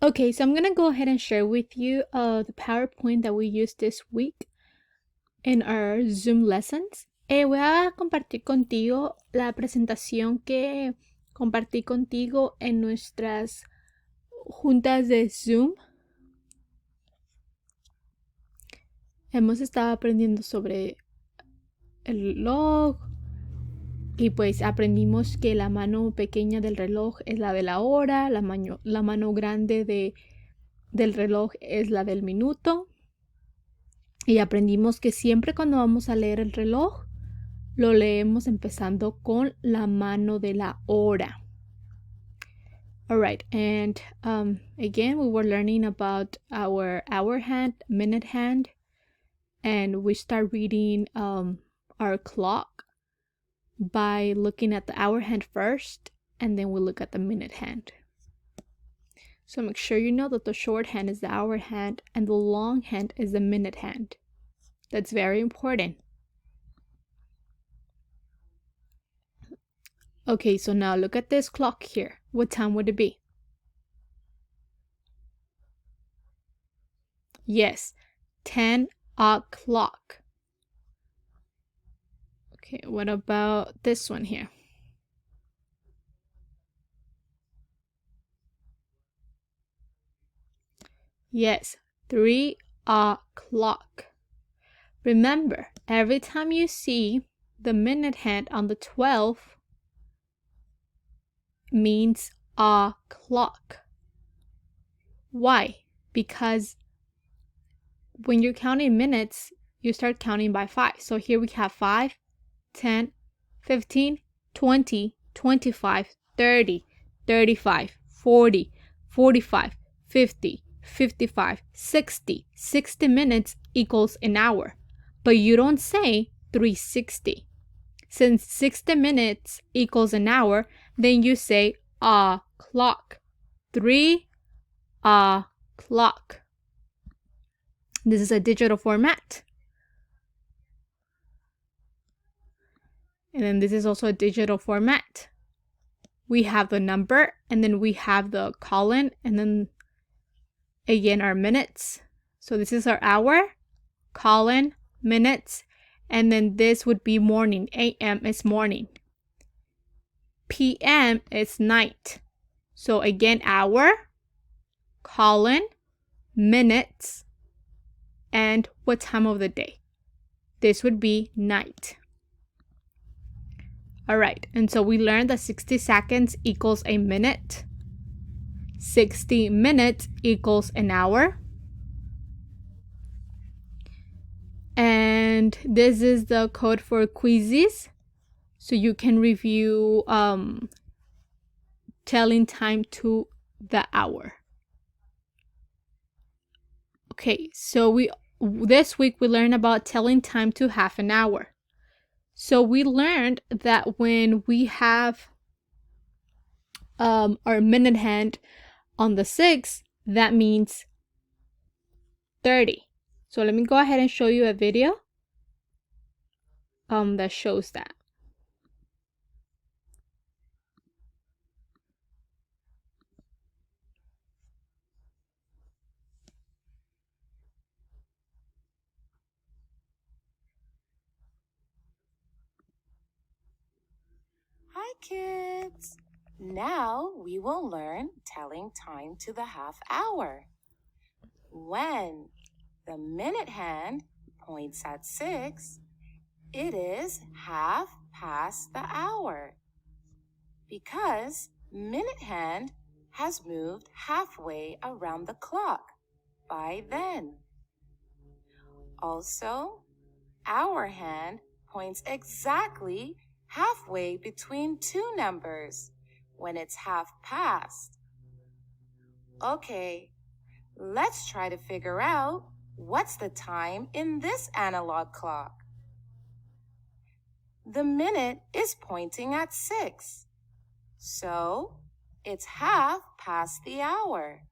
Okay, so I'm gonna go ahead and share with you the PowerPoint that we used this week in our Zoom lessons. Voy a compartir contigo la presentación que compartí contigo en nuestras juntas de Zoom. Hemos estado aprendiendo sobre el reloj y pues aprendimos que la mano pequeña del reloj es la de la hora, la mano grande del reloj es la del minuto. Y aprendimos que siempre cuando vamos a leer el reloj, lo leemos empezando con la mano de la hora. All right, and again, we were learning about our hour hand, minute hand, and we start reading our clock by looking at the hour hand first, and then we look at the minute hand. So make sure you know that the short hand is the hour hand and the long hand is the minute hand. That's very important. Okay, so now look at this clock here. What time would it be? Yes, 10 o'clock. Okay, what about this one here? Yes, 3 o'clock. Remember, every time you see the minute hand on the 12 means o'clock. Why? Because when you're counting minutes, you start counting by 5. So here we have 5, 10, 15, 20, 25, 30, 35, 40, 45, 50, 55, 60. 60 minutes equals an hour. But you don't say 360. Since 60 minutes equals an hour, then you say o'clock. 3 o'clock. This is a digital format. And then this is also a digital format. We have the number, and then we have the colon, and then again our minutes. So this is our hour, colon, minutes, and then this would be morning. AM is morning. PM is night. So again, hour, colon, minutes, and what time of the day. This would be night. All right, and so we learned that 60 seconds equals a minute. 60 minutes equals an hour. And this is the code for quizzes. So you can review telling time to the hour. Okay, so this week we learned about telling time to half an hour. So we learned that when we have our minute hand on the 6, that means 30. So let me go ahead and show you a video that shows that. Hi kids! Now we will learn telling time to the half hour. When the minute hand points at 6, it is half past the hour because minute hand has moved halfway around the clock by then. Also, hour hand points exactly halfway between two numbers when it's half past. Okay, let's try to figure out what's the time in this analog clock. The minute is pointing at 6, so it's half past the hour.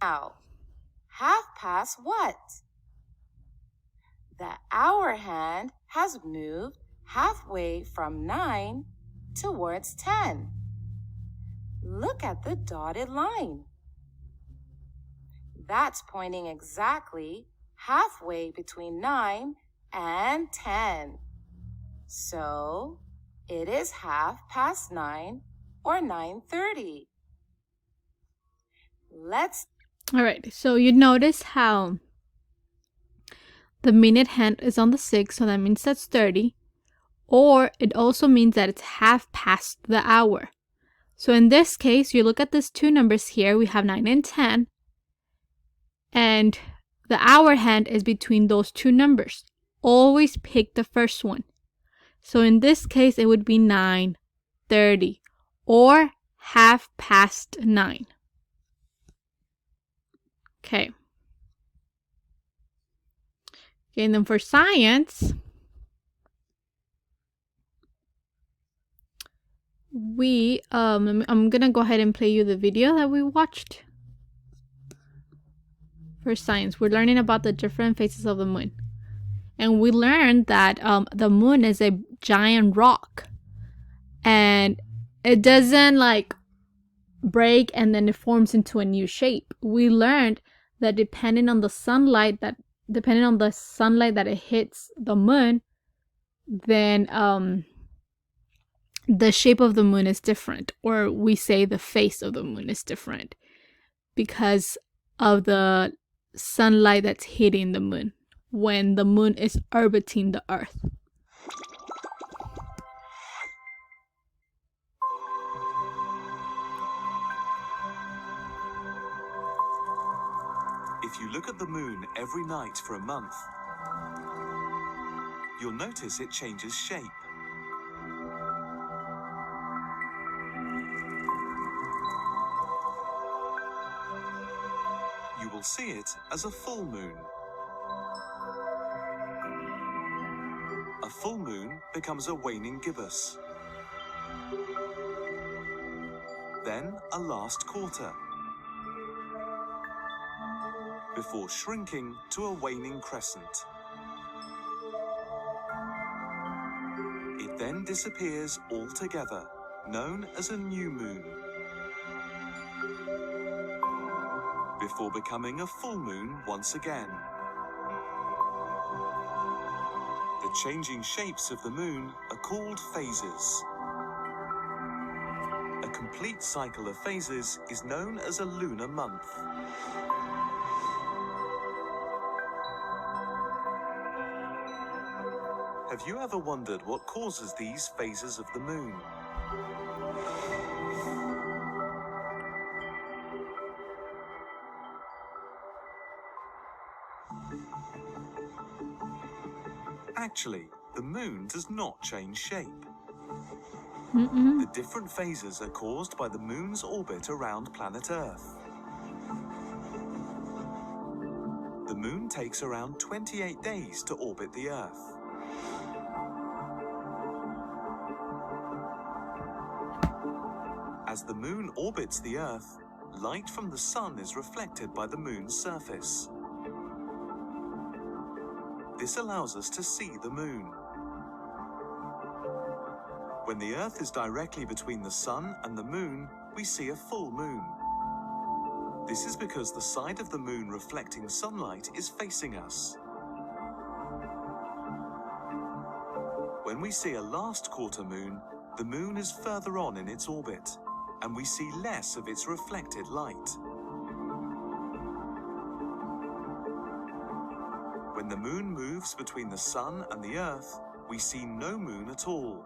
Now, half past what? The hour hand has moved halfway from 9 towards 10. Look look at the dotted line. That's pointing exactly halfway between 9 and 10. So it is 9:30 or 9:30. All right, so you notice how the minute hand is on the 6, so that means that's 30. Or it also means that it's 1/2 the hour. So in this case, you look at these two numbers here, we have 9 and 10. And the hour hand is between those two numbers. Always pick the first one. So in this case, it would be 9:30 or 9:30. Okay. And then for science, I'm gonna go ahead and play you the video that we watched. For science, we're learning about the different phases of the moon. And we learned that the moon is a giant rock. And it doesn't like break and then it forms into a new shape. We learned that depending on the sunlight that it hits the moon, then the shape of the moon is different, or we say the face of the moon is different because of the sunlight that's hitting the moon when the moon is orbiting the Earth. If you look at the moon every night for a month, you'll notice it changes shape. You will see it as a full moon. A full moon becomes a waning gibbous. Then a last quarter, before shrinking to a waning crescent. It then disappears altogether, known as a new moon, before becoming a full moon once again. The changing shapes of the moon are called phases. A complete cycle of phases is known as a lunar month. Have you ever wondered what causes these phases of the moon? Actually, the moon does not change shape. The different phases are caused by the moon's orbit around planet Earth. The moon takes around 28 days to orbit the Earth. As the moon orbits the Earth, light from the sun is reflected by the moon's surface. This allows us to see the moon. When the Earth is directly between the sun and the moon, we see a full moon. This is because the side of the moon reflecting sunlight is facing us. When we see a last quarter moon, the moon is further on in its orbit, and we see less of its reflected light. When the moon moves between the sun and the Earth, we see no moon at all,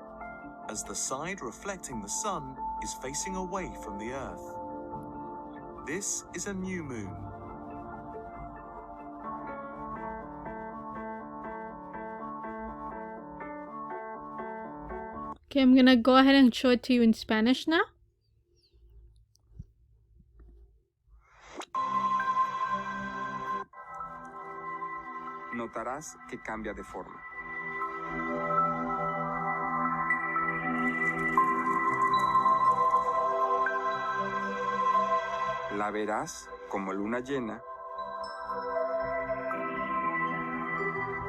as the side reflecting the sun is facing away from the Earth. This is a new moon. Okay, I'm gonna go ahead and show it to you in Spanish now. Notarás que cambia de forma. La verás como luna llena.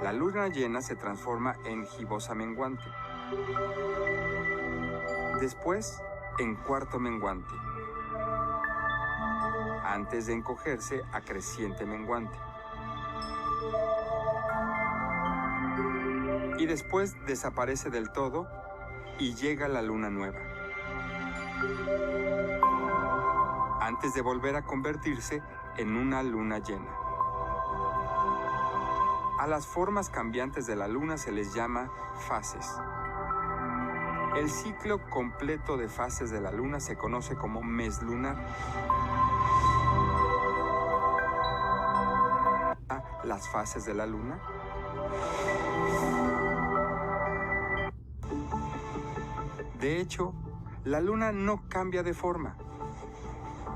La luna llena se transforma en gibosa menguante. Después, en cuarto menguante. antes de encogerse a creciente menguante. Y después desaparece del todo y llega la luna nueva, antes de volver a convertirse en una luna llena. A las formas cambiantes de la luna se les llama fases. El ciclo completo de fases de la luna se conoce como mes lunar. Las fases de la luna. De hecho, la luna no cambia de forma.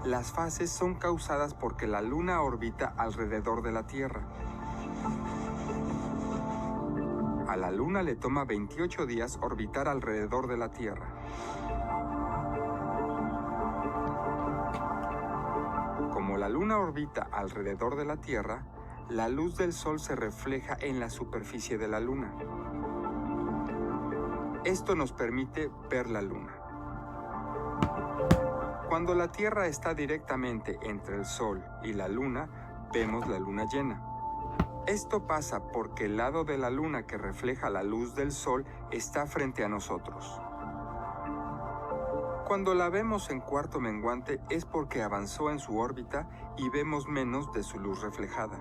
Las fases son causadas porque la luna orbita alrededor de la Tierra. A la luna le toma 28 días orbitar alrededor de la Tierra. Como la luna orbita alrededor de la Tierra, la luz del sol se refleja en la superficie de la luna. Esto nos permite ver la luna. Cuando la Tierra está directamente entre el sol y la luna, vemos la luna llena. Esto pasa porque el lado de la luna que refleja la luz del sol está frente a nosotros. Cuando la vemos en cuarto menguante es porque avanzó en su órbita y vemos menos de su luz reflejada.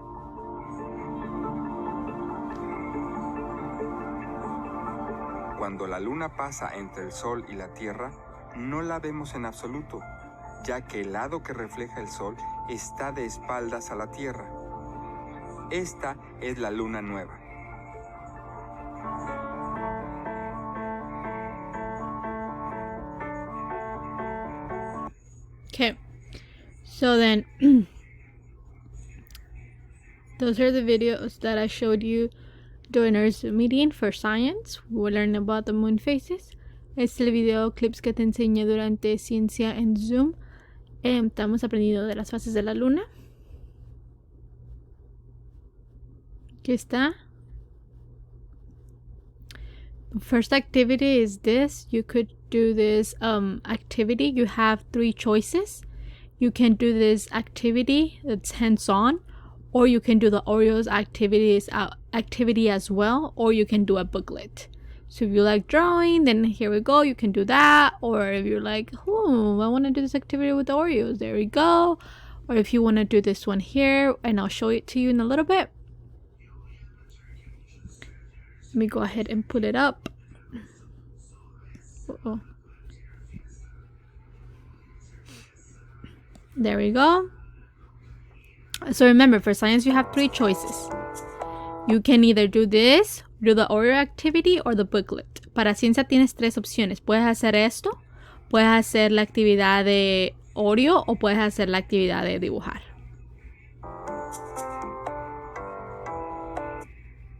Cuando la luna pasa entre el sol y la Tierra, no la vemos en absoluto, ya que el lado que refleja el sol está de espaldas a la Tierra. Esta es la luna nueva. Okay, so then those are the videos that I showed you during our Zoom meeting for science. We will learn about the moon phases. Este es el video clips que te enseñé durante ciencia en Zoom. Estamos aprendiendo de las fases de la luna. Aquí está. The first activity is this. You could do this activity. You have 3 choices. You can do this activity that's hands-on, or you can do the Oreos activity as well, or you can do a booklet. So if you like drawing, then here we go, you can do that. Or if you're like, oh, I want to do this activity with the Oreos, there we go. Or if you want to do this one here, and I'll show it to you in a little bit. Let me go ahead and put it up. Uh-oh. There we go. So remember, for science you have 3 choices. You can either do this, do the Oreo activity, or the booklet. Para ciencia tienes 3 opciones. Puedes hacer esto, puedes hacer la actividad de Oreo, o puedes hacer la actividad de dibujar.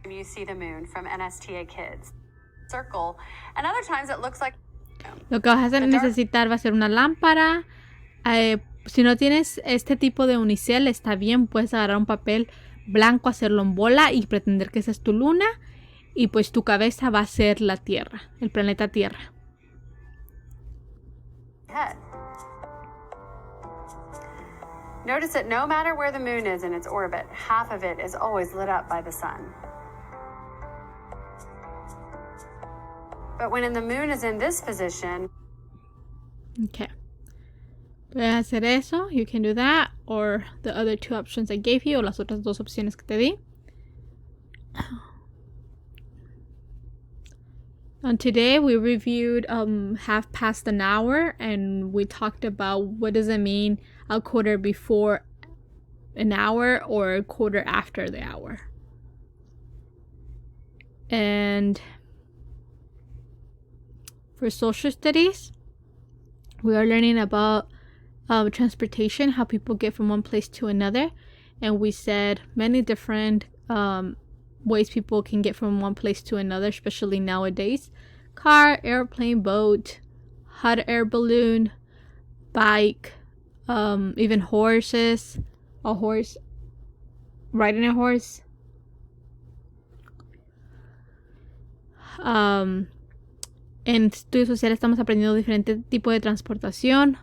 You see the moon from NSTA Kids. Circle, and other times it looks like... Lo que vas a necesitar va a ser una lámpara. Si no tienes este tipo de unicel, está bien, puedes agarrar un papel blanco, hacerlo en bola y pretender que esa es tu luna, y pues tu cabeza va a ser la Tierra, el planeta Tierra. Notice that no matter where the moon is in its orbit, half of it is always lit up by the sun. But when the moon is in this position... Okay. Puedes hacer eso. You can do that. Or the other 2 options I gave you. O las otras 2 opciones que te di. And today we reviewed half past an hour. And we talked about what does it mean a quarter before an hour or a quarter after the hour. And for social studies, we are learning about transportation, how people get from one place to another. And we said many different ways people can get from one place to another, especially nowadays. Car, airplane, boat, hot air balloon, bike, even horses, a horse, riding a horse. En estudios sociales estamos aprendiendo diferentes tipos de transportación.